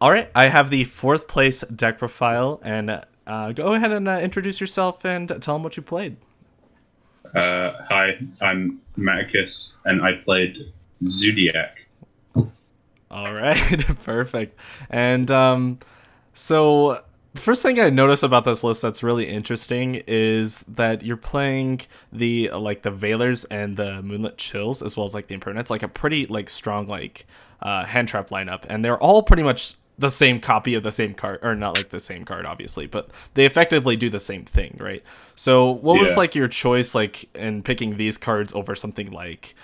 All right, I have the fourth place deck profile, and go ahead and introduce yourself and tell them what you played. Hi, I'm Maticus, and I played Zoodiac. All right, perfect. And so the first thing I notice about this list that's really interesting is that you're playing the the Veilers and the Moonlit Chills as well as like the Impermanence, like a pretty like strong hand trap lineup, and they're all pretty much the same copy of the same card, or not like the same card obviously, but they effectively do the same thing, right? So what was Yeah. like your choice like in picking these cards over something like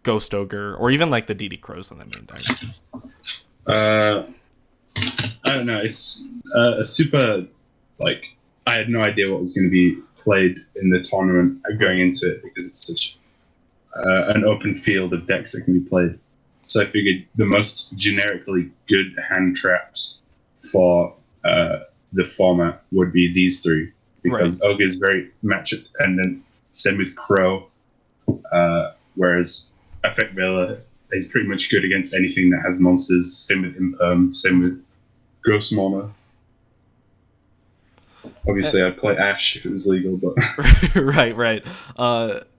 Ghost Ogre or even like the DD Crows in the main deck? Uh, I don't know. It's a super like I had no idea what was going to be played in the tournament going Right. into it because it's such an open field of decks that can be played. So I figured the most generically good hand traps for the format would be these three Right. because Ogre is very matchup dependent. Same with Crow. Whereas Effect Vela is pretty much good against anything that has monsters. Same with Imperm, same with Ghost Mono. Obviously, I'd play Ash if it was legal, but Right.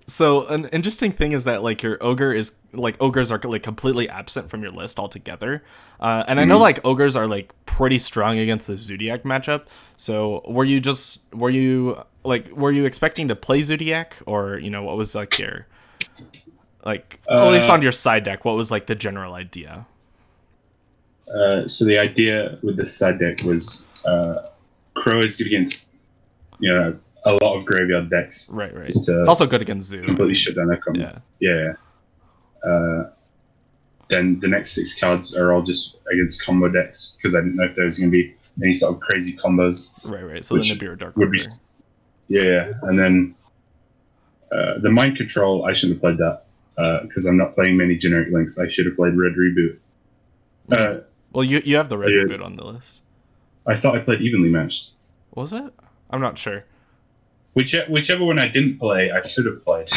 So an interesting thing is that like your ogres are like completely absent from your list altogether, and I know like ogres are like pretty strong against the Zodiac matchup. So were you expecting to play Zodiac, or what was like your like at least on uh, your side deck, what was like the general idea? so the idea with this side deck was Crow is good against a lot of graveyard decks Right. just It's to also good against Zoo. I completely mean, shut down their combo. yeah. Yeah. Uh, then the next six cards are all just against combo decks because I didn't know if there was going to be any sort of crazy combos, Right. So the which Nibiru Dark would be Order. yeah. And then the mind control, I shouldn't have played that because I'm not playing many generic links. I should have played Red Reboot. Well, you have the red I, reboot on the list. I thought I played evenly matched. Was it? I'm not sure. Whichever one I didn't play, I should have played.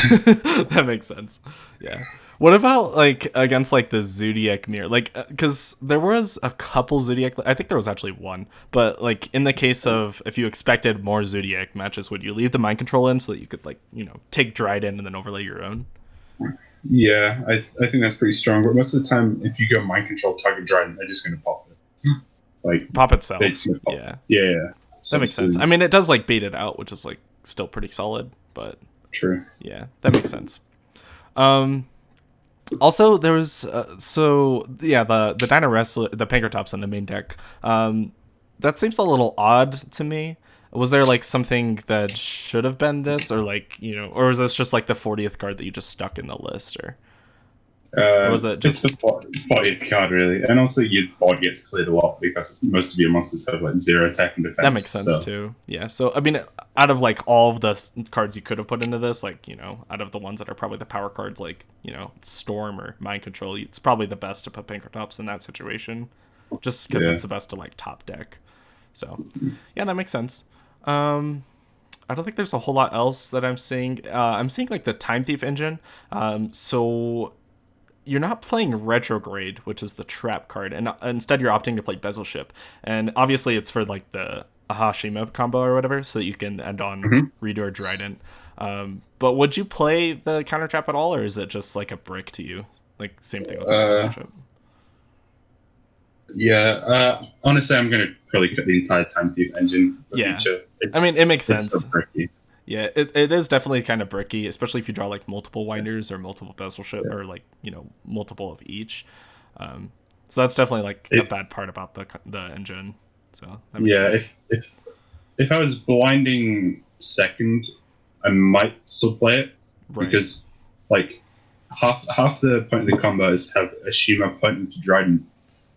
That makes sense. Yeah. What about like against like the Zodiac mirror? Like, because there was a couple Zodiac. I think there was actually one. But like in the case of if you expected more Zodiac matches, would you leave the mind control in so that you could like take Dryden and then overlay your own? Yeah, I think that's pretty strong. But most of the time, if you go mind control target Dryden, they're just going to pop it. Like Pop they itself. just gonna pop. Yeah, Yeah. that So makes sense. I mean, it does like bait it out, which is like still pretty solid. But true. yeah, that makes sense. Um, Also, there was the Dino Wrestler, the Pankratops in the main deck. That seems a little odd to me. Was there like something that should have been this, or like or was this just like the 40th card that you just stuck in the list, or was it It's the just 40th card, really. And also, your board gets cleared a lot because most of your monsters have like zero attack and that defense. makes sense So, too? Yeah. So I mean, out of like all of the cards you could have put into this, like out of the ones that are probably the power cards, like Storm or Mind Control, it's probably the best to put Pankratops in that situation, just because yeah. it's the best to like top deck. So, yeah, that makes sense. I don't think there's a whole lot else that I'm seeing. I'm seeing like the Time Thief engine. So you're not playing Retrograde, which is the trap card, and instead you're opting to play Bezel Ship. And obviously it's for like the Ahashima combo or whatever, so that you can end on hmm Redo or Dryden. But would you play the counter trap at all, or is it just like a brick to you? Like same thing with like Bezel Uh, Ship. yeah. Honestly, I'm going to probably cut the entire Time Thief engine for Yeah, future. I mean it makes It's so sense. bricky. Yeah, it is definitely kind of bricky, especially if you draw like multiple Yeah. winders or multiple bezel ship Yeah. or like multiple of each. So that's definitely like a It, bad part about the engine. So that makes yeah. sense. If I was blinding second, I might still play it Right. because like half the point of the combo is have a Shima pointing to Dryden,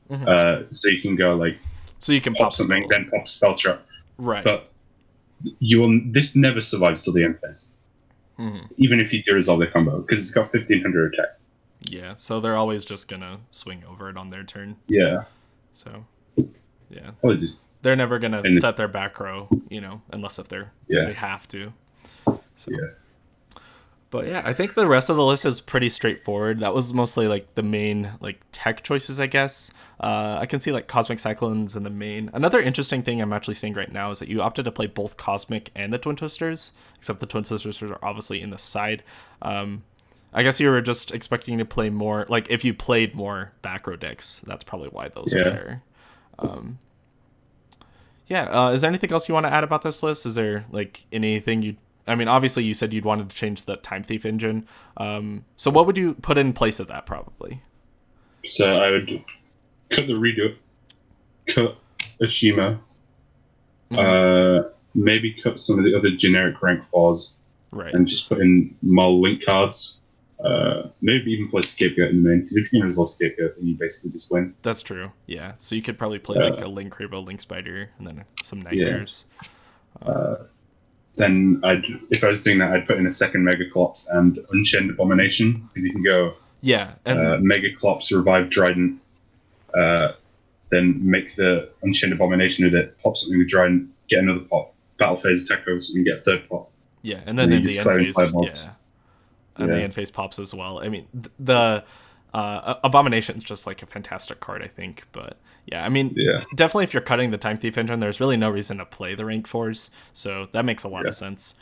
Hmm. so you can go like So you can pop pop something, spell. then pop spell trap. Right. But you will. This never survives till the end phase, Hmm. even if you do resolve the combo because it's got 1500 attack. Yeah. So they're always just gonna swing over it on their turn. Yeah, So yeah, probably just they're never gonna and set their back row, unless if they yeah, have to. So. yeah. But yeah, I think the rest of the list is pretty straightforward. That was mostly like the main like tech choices, I guess. I can see like Cosmic Cyclones in the main. Another interesting thing I'm actually seeing right now is that you opted to play both Cosmic and the Twin Twisters, except the Twin Twisters are obviously in the side. I guess you were just expecting to play more, like if you played more back row decks, that's probably why those are Yeah. there. Yeah, is there anything else you want to add about this list? Is there like anything you? I mean, obviously you said you'd wanted to change the Time Thief engine. So what would you put in place of that probably? So I would cut the redo, cut Ashima, maybe cut some of the other generic rank 4s, Right. and just put in more link cards. Maybe even play Scapegoat in the main, because if you can resolve Scapegoat, then you basically just win. That's true. Yeah. So you could probably play like a Link Rainbow, Link Spider, and then some Yeah. Nightmares. Then if I was doing that, I'd put in a second Megaclops and Unchained Abomination, because you can go Yeah. And Megaclops, Revive Trident, then make the Unchained Abomination with it, pop something with Trident, get another pop, Battle Phase Techos, and get a third pop. yeah, and then you in the just end clear phase, entire mobs. yeah, and the Yeah. end phase pops as well. I mean, the Abomination's just like a fantastic card, I think. But yeah, I mean, Yeah. definitely if you're cutting the Time Thief engine, there's really no reason to play the rank 4s, so that makes a lot of sense.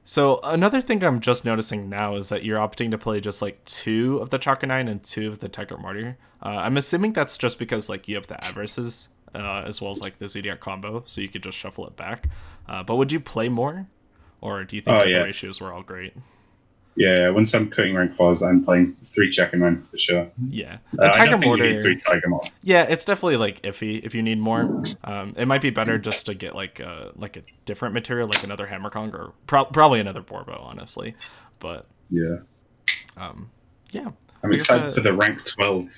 So another thing I'm just noticing now is that you're opting to play just like 2 of the Chakra 9 and 2 of the Tiger Martyr. I'm assuming that's just because like you have the Avarices as well as like the Zoodiac combo, so you could just shuffle it back. But would you play more, or do you think that the ratios were all great? Yeah, once I'm cutting rank 4s, I'm playing 3 Chakra 9 for sure. Yeah, I Tiger don't think Mortar. you need 3 Tiger Mortar. Yeah, it's definitely like iffy if you need more. It might be better just to get like a different material, like another Hammer Kong or probably another Borbo, honestly. But Yeah. yeah, I'm excited for the rank 12.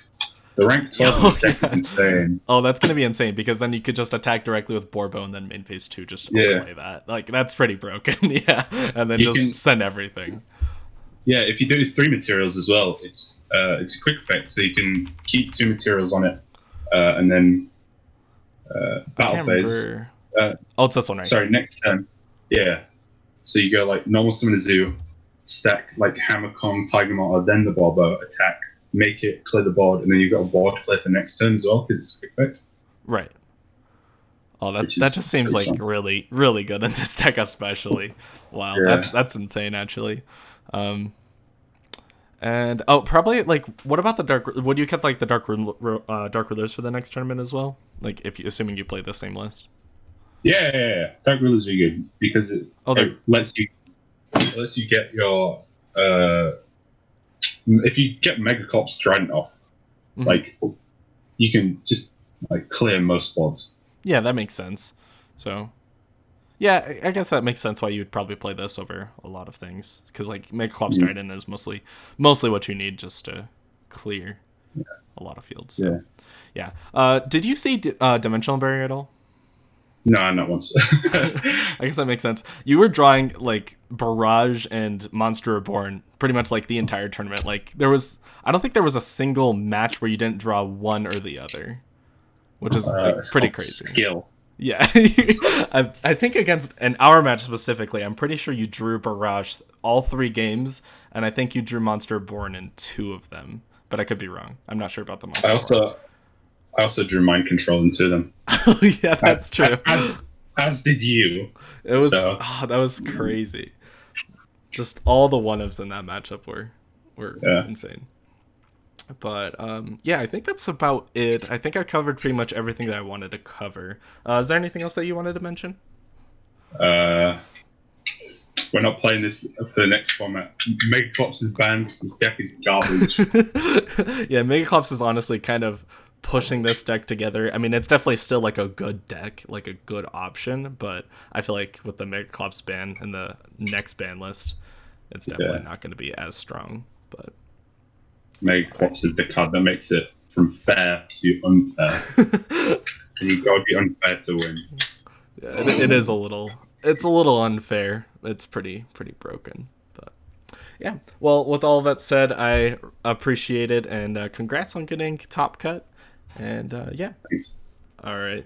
The rank 12 is definitely insane. Oh, that's gonna be insane because then you could just attack directly with Borbo and then main phase 2 just overlay that. Like that's pretty broken. Yeah, and then send everything. Yeah, if you do 3 materials as well, it's a quick effect, so you can keep 2 materials on it, and then battle phase. It's this one, right? Sorry, next turn. Yeah. So you go like normal summon a zoo, stack like Hammer Kong, Tiger Mortar, then the Borbo, attack, make it, clear the board, and then you've got a board to clear for next turn as well, because it's a quick effect. Right. Oh, that just seems like really, really good in this deck, especially. Wow, yeah. That's insane, actually. And probably like, what about the dark? Would you kept like the dark rulers for the next tournament as well? Like, assuming you play the same list. Yeah. Dark rulers are good because it lets you get your if you get Megaclops Trident off, like you can just like clear most boards. Yeah, that makes sense. So. Yeah, I guess that makes sense why you would probably play this over a lot of things. Because, like, Megaclops Trident is mostly what you need just to clear a lot of fields. So. Yeah. Did you see Dimensional Barrier at all? No, not once. I guess that makes sense. You were drawing, like, Barrage and Monster Reborn pretty much, like, the entire tournament. Like, I don't think there was a single match where you didn't draw one or the other. Which is, like, pretty crazy. Skill. Yeah, I think against our match specifically, I'm pretty sure you drew Barrage all 3 games, and I think you drew Monster Born in 2 of them. But I could be wrong. I'm not sure about the Monster Born. I also drew Mind Control in 2 of them. Oh yeah, that's true. As did you. It was that was crazy. Just all the 1-ofs in that matchup were insane. But yeah, I think that's about it. I think I covered pretty much everything that I wanted to cover. Is there anything else that you wanted to mention? We're not playing this for the next format. Megaclops is banned. This deck is garbage. Yeah, Megaclops is honestly kind of pushing this deck together. I mean, it's definitely still like a good deck, like a good option, but I feel like with the Megaclops ban and the next ban list, it's definitely not going to be as strong. But Megaclops is the card that makes it from fair to unfair. And you've got to be unfair to win. Yeah, it is a little. It's a little unfair. It's pretty broken. But yeah. Well, with all that said, I appreciate it, and congrats on getting top cut. And yeah. Thanks. All right.